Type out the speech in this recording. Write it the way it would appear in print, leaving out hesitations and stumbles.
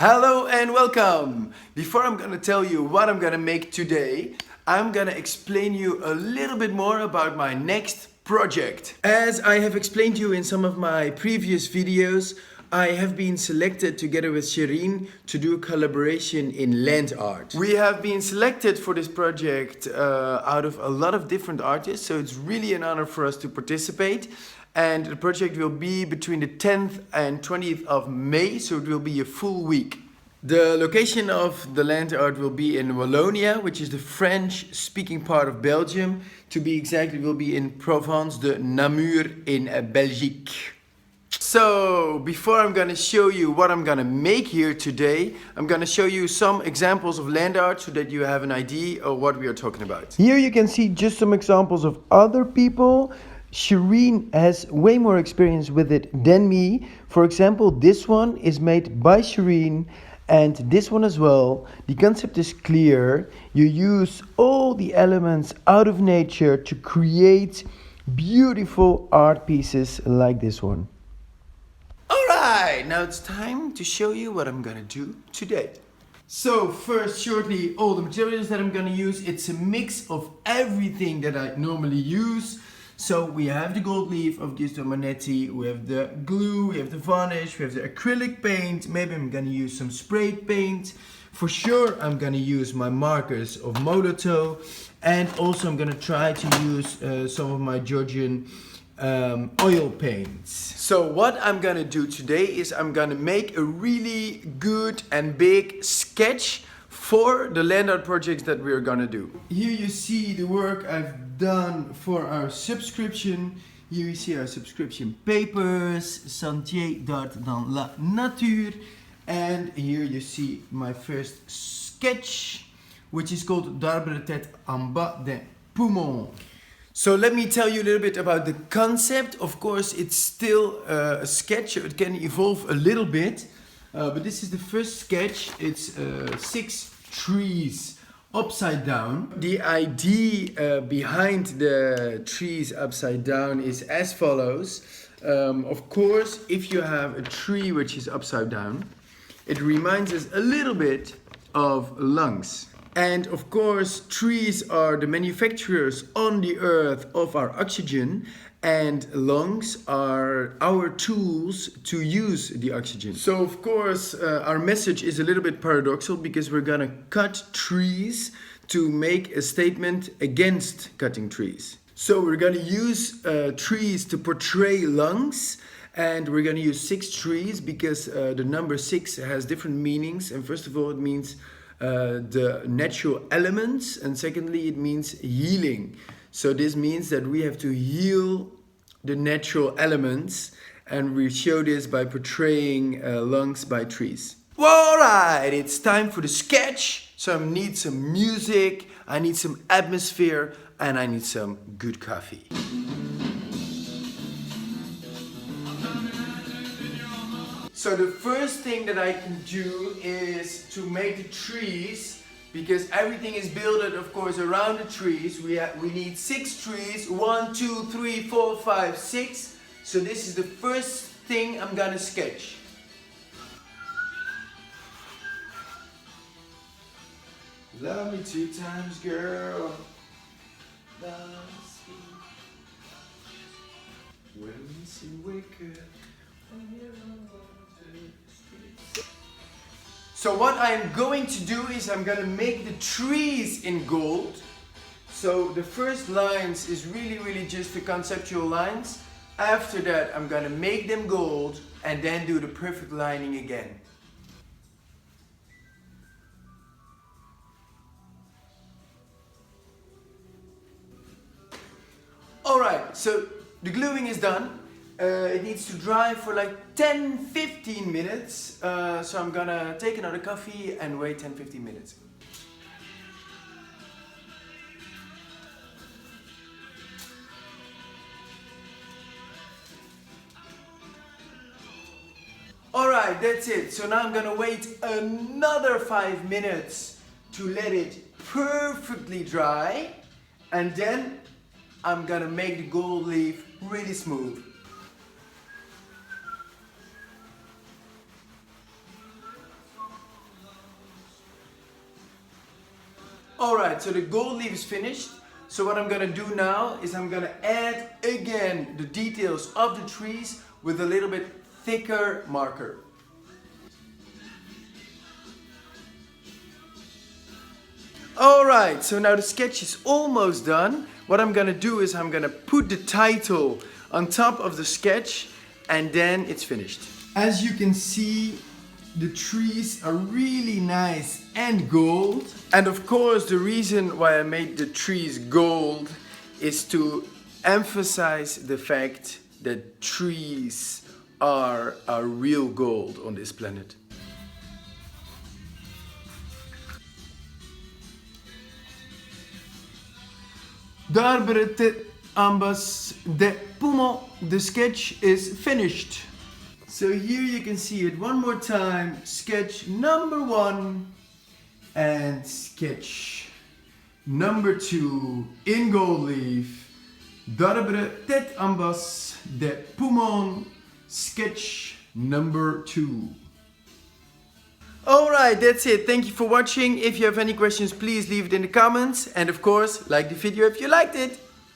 Hello and welcome! Before I'm gonna tell you what I'm gonna make today, I'm gonna explain you a little bit more about my next project. As I have explained to you in some of my previous videos, I have been selected together with Shireen to do a collaboration in land art. We have been selected for this project out of a lot of different artists, so it's really an honor for us to participate. And the project will be between the 10th and 20th of May, so it will be a full week. The location of the land art will be in Wallonia, which is the French-speaking part of Belgium. To be exact, it will be in Provence de Namur in Belgique. So, before I'm gonna show you what I'm gonna make here today, I'm gonna show you some examples of land art so that you have an idea of what we are talking about. Here you can see just some examples of other people. Shireen has way more experience with it than me. For example, this one is made by Shireen and this one as well. The concept is clear. You use all the elements out of nature to create beautiful art pieces like this one. Alright, now it's time to show you what I'm gonna do today. So first, shortly, all the materials that I'm gonna use, it's a mix of everything that I normally use. So we have the gold leaf of Giusto Manetti, we have the glue, we have the varnish, we have the acrylic paint, maybe I'm gonna use some spray paint. For sure I'm gonna use my markers of Molotow, and also I'm gonna try to use some of my Georgian oil paints. So what I'm gonna do today is I'm gonna make a really good and big sketch for the land art projects that we're gonna do. Here you see the work I've done for our subscription. Here you see our subscription papers, Sentier d'Art dans la Nature. And here you see my first sketch, which is called D'arbre de tête en bas des poumons. So let me tell you a little bit about the concept. Of course, it's still a sketch, so it can evolve a little bit. But this is the first sketch. It's 6 trees upside down. The idea behind the trees upside down is as follows. Of course, if you have a tree which is upside down, it reminds us a little bit of lungs. And of course, trees are the manufacturers on the earth of our oxygen, and lungs are our tools to use the oxygen. So of course, our message is a little bit paradoxical because we're gonna cut trees to make a statement against cutting trees. So we're gonna use trees to portray lungs, and we're gonna use 6 trees because the number 6 has different meanings. And first of all, it means the natural elements, and secondly it means healing. So this means that we have to heal the natural elements, and we show this by portraying lungs by trees. Alright, it's time for the sketch. So I need some music, I need some atmosphere, and I need some good coffee. So the first thing that I can do is to make the trees, because everything is built, of course, around the trees. We need 6 trees, 1, 2, 3, 4, 5, 6. So this is the first thing I'm gonna sketch. Love me 2 times, girl. Love me. When you wake up. So what I'm going to do is I'm going to make the trees in gold. So the first lines is really just the conceptual lines. After that I'm going to make them gold and then do the perfect lining again. Alright, so the gluing is done. It needs to dry for like 10-15 minutes. So I'm gonna take another coffee and wait 10-15 minutes. Alright, that's it. So now I'm gonna wait another 5 minutes to let it perfectly dry. And then I'm gonna make the gold leaf really smooth. Alright, so the gold leaf is finished. So what I'm gonna do now is I'm gonna add again the details of the trees with a little bit thicker marker. Alright, so now the sketch is almost done. What I'm gonna do is I'm gonna put the title on top of the sketch and then it's finished. As you can see, the trees are really nice and gold. And of course, the reason why I made the trees gold is to emphasize the fact that trees are real gold on this planet. D'arbre ambas de poumon. The sketch is finished. So here you can see it one more time. Sketch number 1 and sketch number 2 in gold leaf. D'arbre tête ambas de poumon. Sketch number 2. Alright, that's it. Thank you for watching. If you have any questions, please leave it in the comments. And of course, like the video if you liked it.